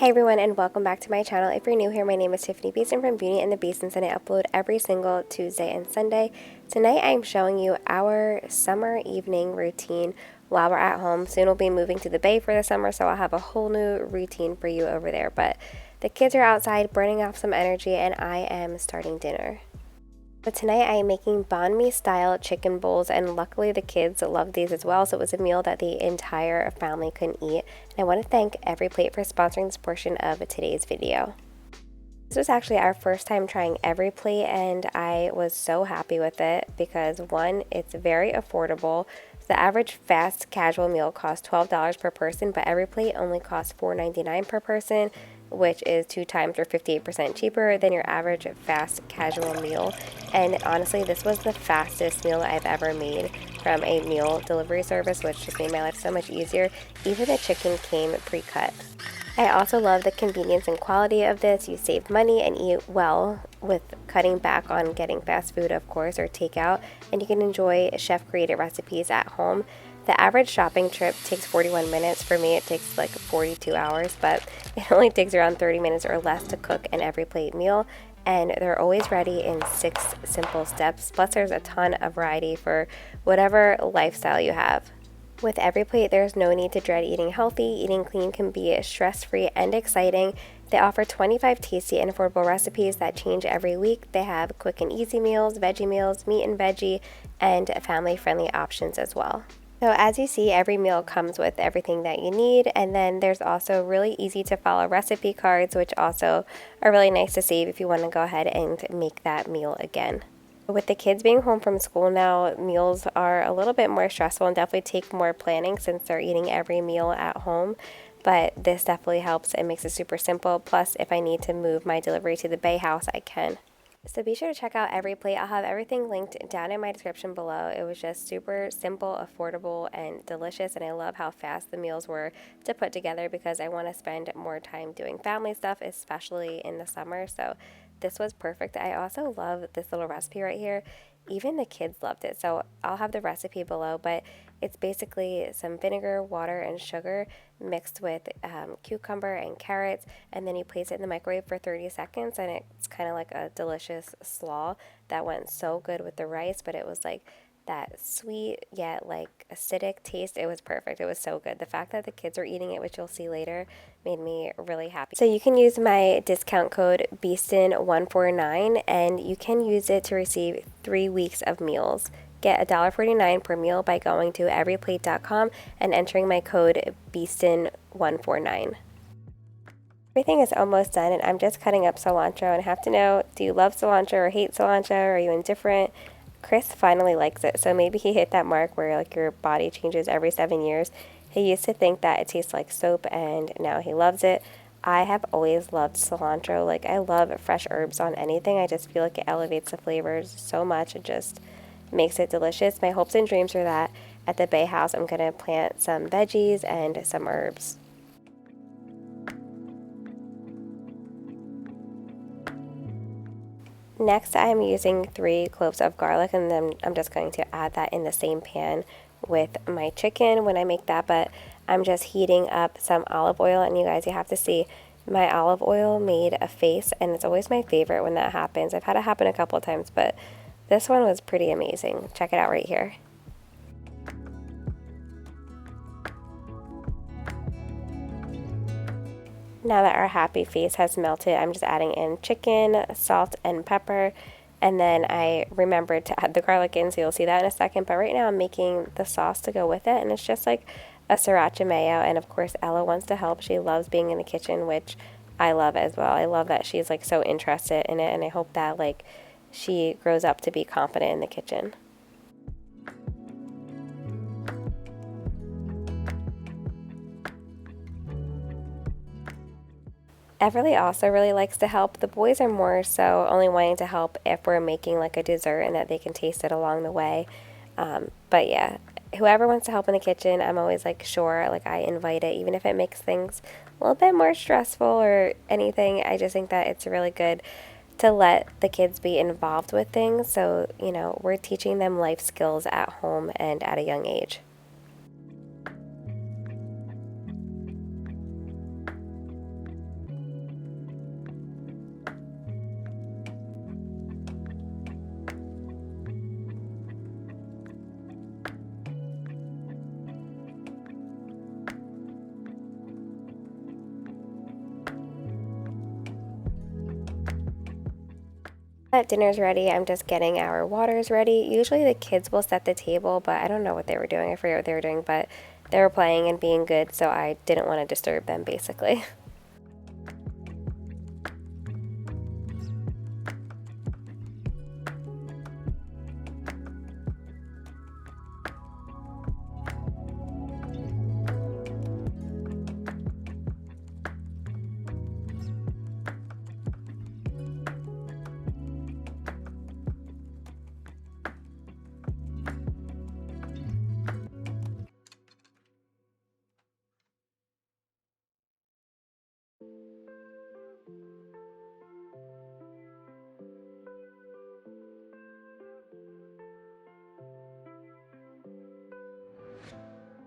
Hey everyone, and welcome back to my channel. If you're new here, my name is Tiffani Beaston from Beauty and the Beastons, and I upload every single Tuesday and Sunday. Tonight I'm showing you our summer evening routine while we're at home. Soon we'll be moving to the Bay for the summer, so I'll have a whole new routine for you over there. But the kids are outside burning off some energy, and I am starting dinner. But tonight I am making banh mi style chicken bowls, and luckily the kids love these as well, so it was a meal that the entire family couldn't eat. And I want to thank EveryPlate for sponsoring this portion of today's video. This was actually our first time trying EveryPlate, and I was so happy with it because one, it's very affordable. The average fast casual meal costs $12 per person, but EveryPlate only costs $4.99 per person, which is 2 times or 58% cheaper than your average fast casual meal. And honestly, this was the fastest meal I've ever made from a meal delivery service, which just made my life so much easier. Even the chicken came pre-cut. I also love the convenience and quality of this. You save money and eat well with cutting back on getting fast food, of course, or takeout, and you can enjoy chef-created recipes at home. The average shopping trip takes 41 minutes. For me, it takes like 42 hours, but it only takes around 30 minutes or less to cook an EveryPlate meal, and they're always ready in 6 simple steps. Plus, there's a ton of variety for whatever lifestyle you have. With EveryPlate, there's no need to dread eating healthy. Eating clean can be stress-free and exciting. They offer 25 tasty and affordable recipes that change every week. They have quick and easy meals, veggie meals, meat and veggie, and family-friendly options as well. So as you see, every meal comes with everything that you need, and then there's also really easy to follow recipe cards, which also are really nice to save if you want to go ahead and make that meal again. With the kids being home from school now, meals are a little bit more stressful and definitely take more planning since they're eating every meal at home. But this definitely helps and makes it super simple. Plus, if I need to move my delivery to the Bay House, I can. So be sure to check out EveryPlate. I'll have everything linked down in my description below. It was just super simple, affordable, and delicious, and I love how fast the meals were to put together because I want to spend more time doing family stuff, especially in the summer. So this was perfect. I also love this little recipe right here. Even the kids loved it. So I'll have the recipe below, but it's basically some vinegar, water, and sugar mixed with cucumber and carrots, and then you place it in the microwave for 30 seconds, and it's kind of like a delicious slaw that went so good with the rice, but it was like that sweet yet like acidic taste. It was perfect. It was so good. The fact that the kids were eating it, which you'll see later, made me really happy. So you can use my discount code Beaston149, and you can use it to receive 3 weeks of meals. Get $1.49 per meal by going to everyplate.com and entering my code Beaston149. Everything is almost done, and I'm just cutting up cilantro, and I have to know, do you love cilantro or hate cilantro? Or are you indifferent? Chris finally likes it, so maybe he hit that mark where like your body changes every 7 years. He used to think that it tastes like soap, and now he loves it. I have always loved cilantro. Like, I love fresh herbs on anything. I just feel like it elevates the flavors so much. It just makes it delicious. My hopes and dreams are that at the Bay House I'm going to plant some veggies and some herbs. Next, I'm using 3 cloves of garlic, and then I'm just going to add that in the same pan with my chicken when I make that. But I'm just heating up some olive oil, and you guys, you have to see my olive oil made a face, and it's always my favorite when that happens. I've had it happen a couple of times, but this one was pretty amazing. Check it out right here. Now that our happy face has melted, I'm just adding in chicken, salt, and pepper. And then I remembered to add the garlic in, so you'll see that in a second. But right now I'm making the sauce to go with it, and it's just like a sriracha mayo. And of course, Ella wants to help. She loves being in the kitchen, which I love as well. I love that she's like so interested in it, and I hope that like she grows up to be confident in the kitchen. Everly also really likes to help. The boys are more so only wanting to help if we're making like a dessert and that they can taste it along the way. But yeah, whoever wants to help in the kitchen, I'm always like sure, like I invite it, even if it makes things a little bit more stressful or anything. I just think that it's really good to let the kids be involved with things. So, you know, we're teaching them life skills at home and at a young age. That dinner's ready. I'm just getting our waters ready. Usually the kids will set the table, but I don't know what they were doing. I forget what they were doing, but they were playing and being good, so I didn't want to disturb them, basically.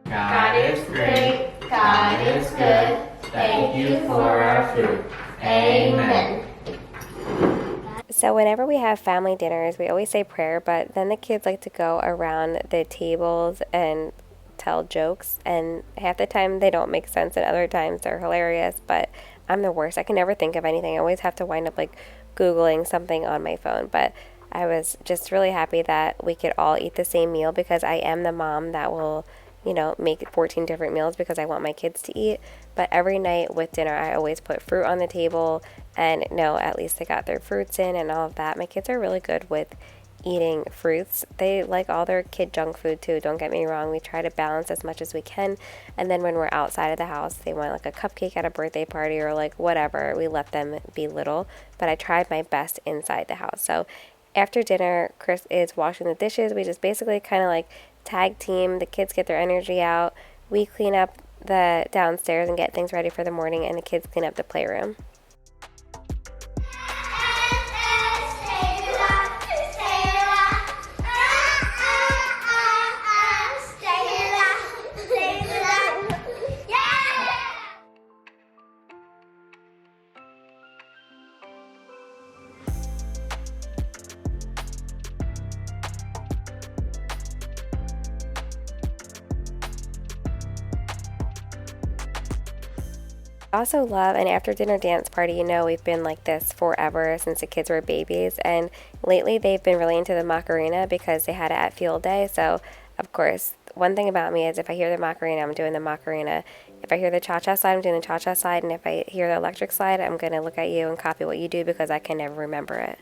God is great, God is good, thank you for our food. Amen. So whenever we have family dinners, we always say prayer, but then the kids like to go around the tables and tell jokes, and half the time they don't make sense and other times they're hilarious, but I'm the worst. I can never think of anything. I always have to wind up like Googling something on my phone, but I was just really happy that we could all eat the same meal because I am the mom that will, make 14 different meals because I want my kids to eat. But every night with dinner, I always put fruit on the table and no, at least they got their fruits in and all of that. My kids are really good with eating fruits. They like all their kid junk food too, don't get me wrong. We try to balance as much as we can. And then when we're outside of the house, they want like a cupcake at a birthday party or like whatever. We let them be little, but I tried my best inside the house. So after dinner, Chris is washing the dishes. We just basically kind of like tag team. The kids get their energy out. We clean up the downstairs and get things ready for the morning, and the kids clean up the playroom. I also love an after dinner dance party. We've been like this forever since the kids were babies, and lately they've been really into the Macarena because they had it at field day. So, of course, one thing about me is if I hear the Macarena, I'm doing the Macarena. If I hear the cha-cha slide, I'm doing the cha-cha slide, and if I hear the electric slide, I'm going to look at you and copy what you do because I can never remember it.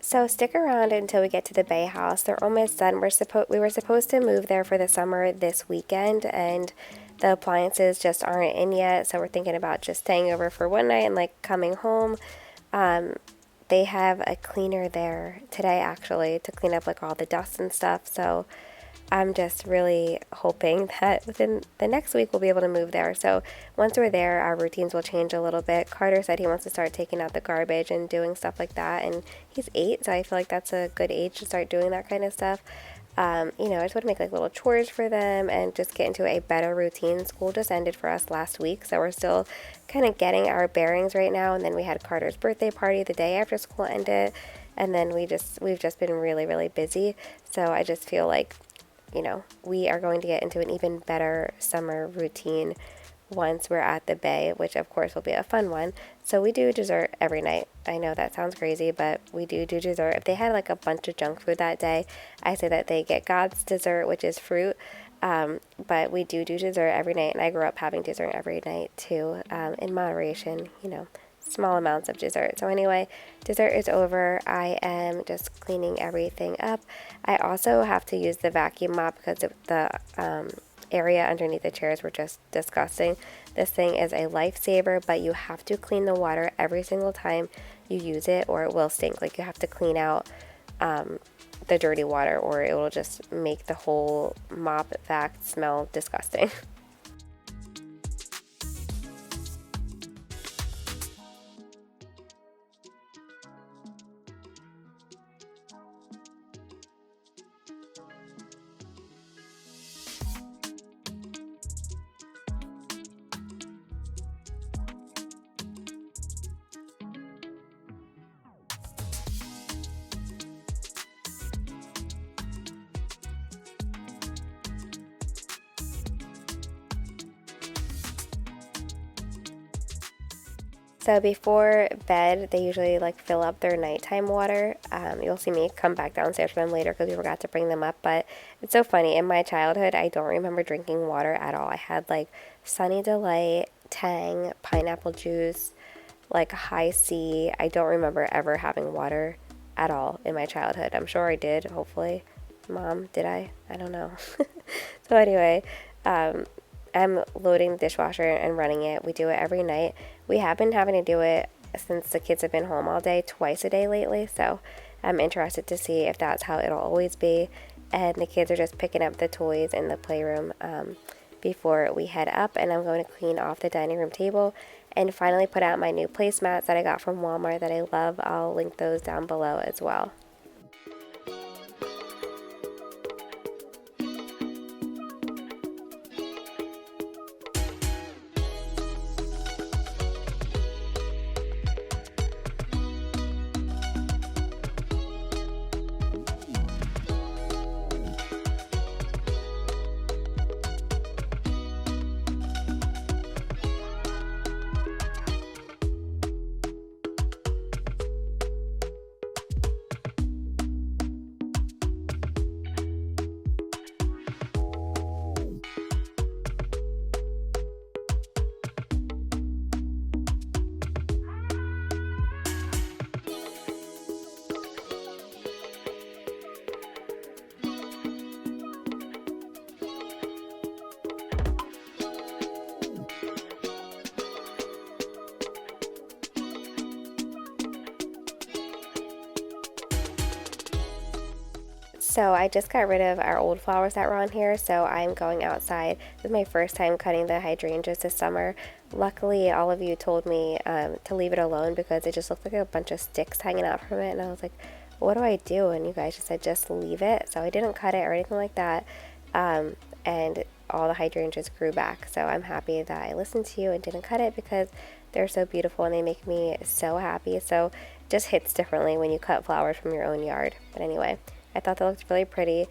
So stick around until we get to the Bay House. They're almost done. We were supposed to move there for the summer this weekend, and the appliances just aren't in yet. So we're thinking about just staying over for one night and like coming home. Um, they have a cleaner there today actually to clean up like all the dust and stuff. So I'm just really hoping that within the next week we'll be able to move there. So once we're there, our routines will change a little bit. Carter said he wants to start taking out the garbage and doing stuff like that. And he's 8, so I feel like that's a good age to start doing that kind of stuff. I just want to make like little chores for them and just get into a better routine. School just ended for us last week, so we're still kind of getting our bearings right now. And then we had Carter's birthday party the day after school ended, and then we've just been really, really busy. So I just feel like we are going to get into an even better summer routine once we're at the Bay, which of course will be a fun one. So we do dessert every night. I know that sounds crazy, but we do dessert. If they had like a bunch of junk food that day, I say that they get God's dessert, which is fruit. But we do dessert every night, and I grew up having dessert every night too, in moderation. small amounts of dessert. So anyway, dessert is over. I am just cleaning everything up. I also have to use the vacuum mop because the area underneath the chairs were just disgusting. This thing is a lifesaver, but you have to clean the water every single time you use it or it will stink. Like you have to clean out the dirty water or it will just make the whole mop vac smell disgusting. So before bed, they usually like fill up their nighttime water. You'll see me come back downstairs for them later because we forgot to bring them up. But it's so funny. In my childhood, I don't remember drinking water at all. I had like Sunny Delight, Tang, pineapple juice, like High C. I don't remember ever having water at all in my childhood. I'm sure I did, hopefully. Mom, did I? I don't know. So anyway, I'm loading the dishwasher and running it. We do it every night. We have been having to do it since the kids have been home all day, twice a day lately. So I'm interested to see if that's how it'll always be. And the kids are just picking up the toys in the playroom before we head up. And I'm going to clean off the dining room table and finally put out my new placemats that I got from Walmart that I love. I'll link those down below as well. So I just got rid of our old flowers that were on here, so I'm going outside. This is my first time cutting the hydrangeas this summer. Luckily, all of you told me to leave it alone because it just looked like a bunch of sticks hanging out from it, and I was like, what do I do? And you guys just said just leave it. So I didn't cut it or anything like that, and all the hydrangeas grew back. So I'm happy that I listened to you and didn't cut it because they're so beautiful and they make me so happy. So it just hits differently when you cut flowers from your own yard. But anyway, I thought that looked really pretty.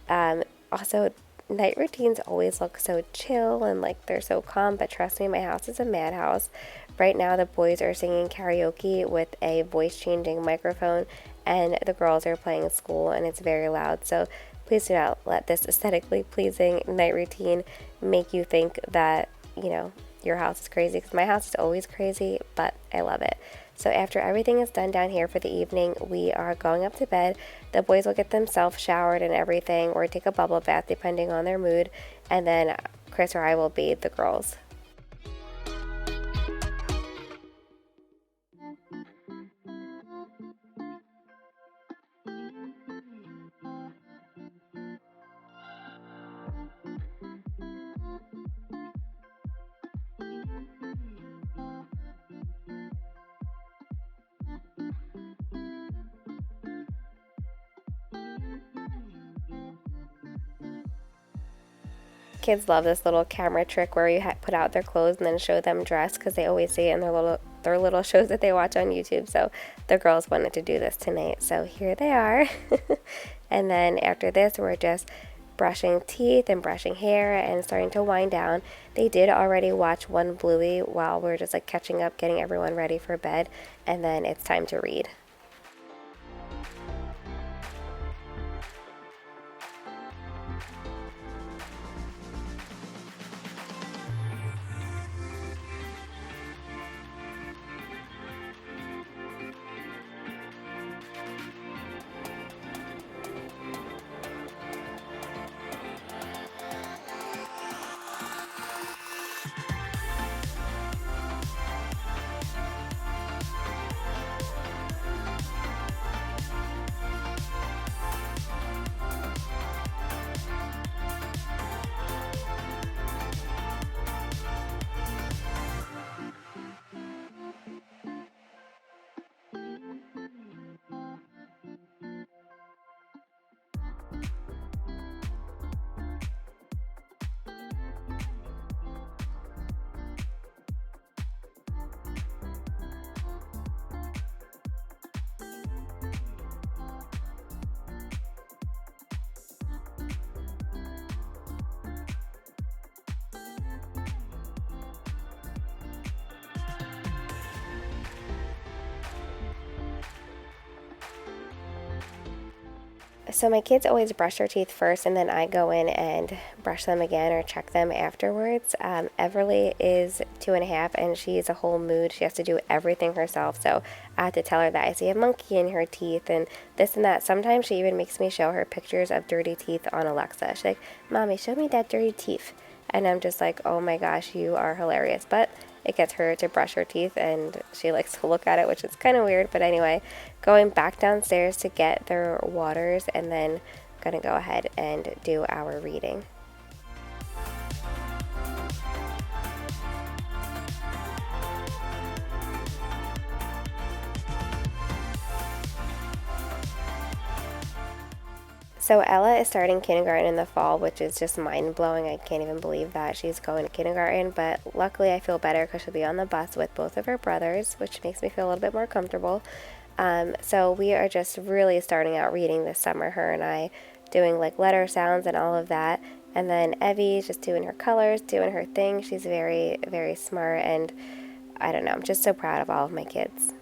Also, night routines always look so chill and like they're so calm, but trust me, my house is a madhouse. Right now, the boys are singing karaoke with a voice-changing microphone, and the girls are playing school, and it's very loud. So please do not let this aesthetically pleasing night routine make you think that, you know, your house is crazy, because my house is always crazy, but I love it. So after everything is done down here for the evening, we are going up to bed. The boys will get themselves showered and everything, or take a bubble bath depending on their mood, and then Chris or I will bathe the girls. Kids love this little camera trick where you put out their clothes and then show them dressed, because they always see it in their little shows that they watch on YouTube. So the girls wanted to do this tonight, so here they are. And then after this, we're just brushing teeth and brushing hair and starting to wind down. They did already watch one Bluey while we're just like catching up, getting everyone ready for bed, and then it's time to read. So my kids always brush their teeth first, and then I go in and brush them again or check them afterwards. Everly is 2.5, and she's a whole mood. She has to do everything herself, so I have to tell her that I see a monkey in her teeth and this and that. Sometimes she even makes me show her pictures of dirty teeth on Alexa. She's like, "Mommy, show me that dirty teeth." And I'm just like, oh my gosh, you are hilarious. But it gets her to brush her teeth, and she likes to look at it, which is kind of weird. But anyway, going back downstairs to get their waters, and then I'm going to go ahead and do our reading. So Ella is starting kindergarten in the fall, which is just mind-blowing. I can't even believe that she's going to kindergarten, but luckily I feel better because she'll be on the bus with both of her brothers, which makes me feel a little bit more comfortable. So we are just really starting out reading this summer, her and I, doing like letter sounds and all of that. And then Evie's just doing her colors, doing her thing. She's very, very smart, and I don't know, I'm just so proud of all of my kids.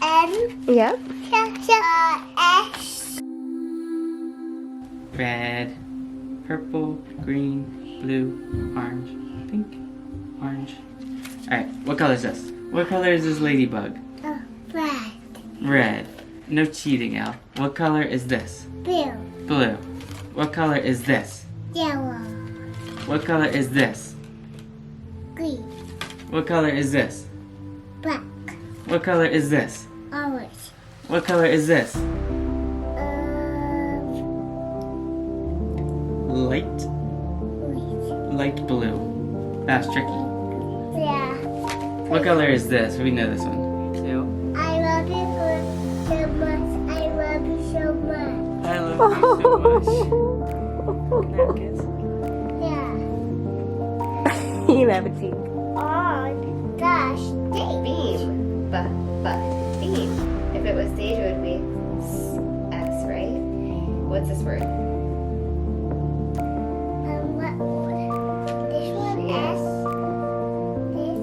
N. Yep. S. Red, purple, green, blue, orange, pink, orange. Alright, what color is this? What color is this ladybug? Red. Red. No cheating, Al. What color is this? Blue. Blue. What color is this? Yellow. What color is this? Green. What color is this? Black. What color is this? Orange. What color is this? Light, Green. light blue. That's tricky. Yeah. What color is this? We know this one. Two. I love you so much. I love you so much. I love you so much. Napkins. Yeah. You have a teeth. On the stage. Beam. Beam. If it was stage, it would be S, right? What's this word? What word? This one Yeah. S.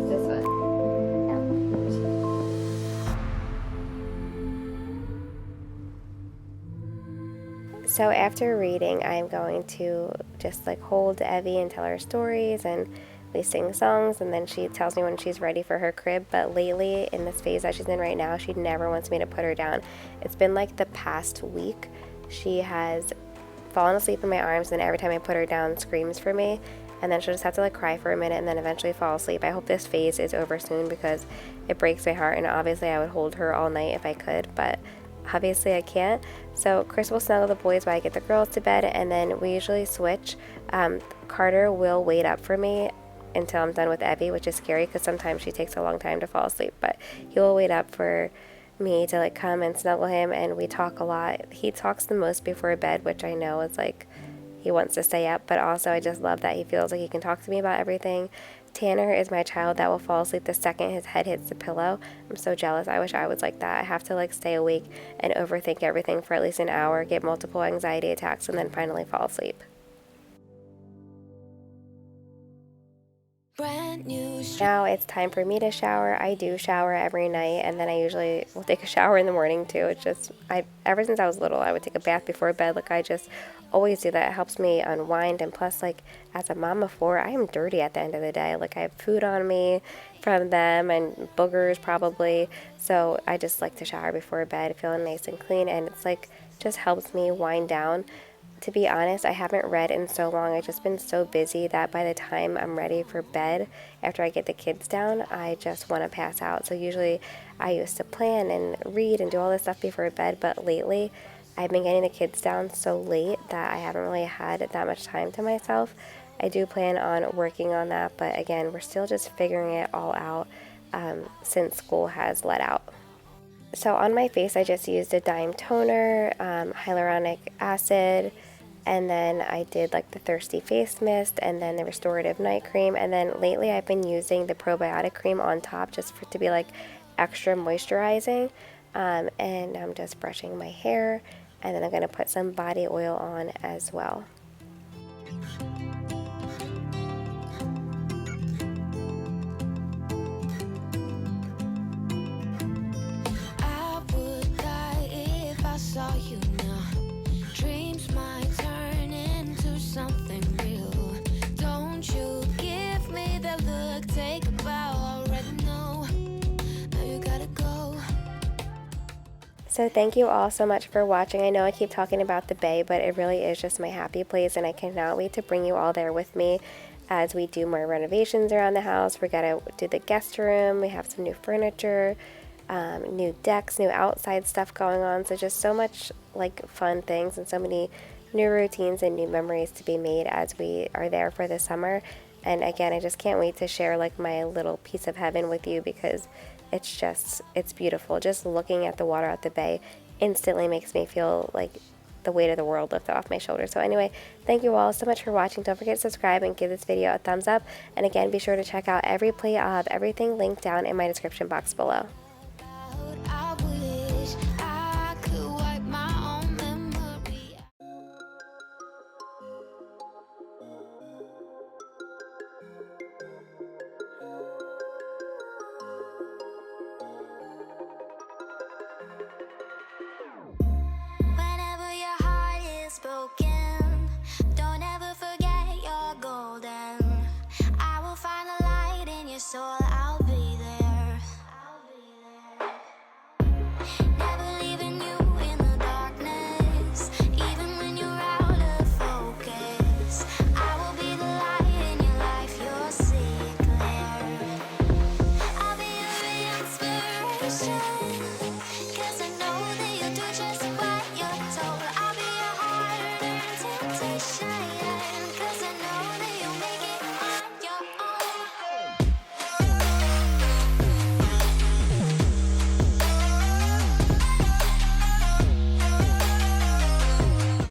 This one. So after reading, I'm going to just like hold Evie and tell her stories, and we sing songs, and then she tells me when she's ready for her crib. But lately, in this phase that she's in right now, she never wants me to put her down. It's been like the past week. She has fallen asleep in my arms, and every time I put her down, screams for me, and then she'll just have to like cry for a minute and then eventually fall asleep. I hope this phase is over soon because it breaks my heart, and obviously I would hold her all night if I could, but obviously I can't. So Chris will snuggle the boys while I get the girls to bed, and then we usually switch. Carter will wait up for me until I'm done with Evie, which is scary because sometimes she takes a long time to fall asleep, but he will wait up for me to like come and snuggle him, and we talk a lot. He talks the most before bed, which I know is like he wants to stay up, but also I just love that he feels like he can talk to me about everything. Tanner is my child that will fall asleep the second his head hits the pillow. I'm so jealous. I wish I was like that. I have to like stay awake and overthink everything for at least an hour, get multiple anxiety attacks, and then finally fall asleep. Now it's time for me to shower. I do shower every night, and then I usually will take a shower in the morning too. It's just, ever since I was little, I would take a bath before bed. Like I just always do that. It helps me unwind, and plus like as a mom of 4, I am dirty at the end of the day. Like I have food on me from them and boogers probably. So I just like to shower before bed, feeling nice and clean, and it's like just helps me wind down. To be honest, I haven't read in so long. I've just been so busy that by the time I'm ready for bed, after I get the kids down, I just want to pass out. So usually I used to plan and read and do all this stuff before bed, but lately I've been getting the kids down so late that I haven't really had that much time to myself. I do plan on working on that, but again, we're still just figuring it all out since school has let out. So on my face, I just used a Dime toner, hyaluronic acid, and then I did like the Thirsty Face Mist, and then the Restorative Night Cream, and then lately I've been using the probiotic cream on top just for it to be like extra moisturizing, and I'm just brushing my hair, and then I'm going to put some body oil on as well. So thank you all so much for watching. I know I keep talking about the bay, but it really is just my happy place, and I cannot wait to bring you all there with me as we do more renovations around the house. We're gonna do the guest room. We have some new furniture, new decks, new outside stuff going on. So just so much like fun things and so many new routines and new memories to be made as we are there for the summer. And again, I just can't wait to share like my little piece of heaven with you, because it's beautiful. Just looking at the water at the bay instantly makes me feel like the weight of the world lifted off my shoulders. So anyway, thank you all so much for watching. Don't forget to subscribe and give this video a thumbs up. And again, be sure to check out EveryPlate. I'll have everything linked down in my description box below. I wish I could wipe my own memory. Whenever your heart is broken, don't ever forget you're golden. I will find a light in your soul, I'll be there. Never leaving you in the darkness, even when you're out of focus. I will be the light in your life, you'll see it clear. I'll be your inspiration, 'cause I know that you'll do just what you're told. I'll be your heart-earned temptation.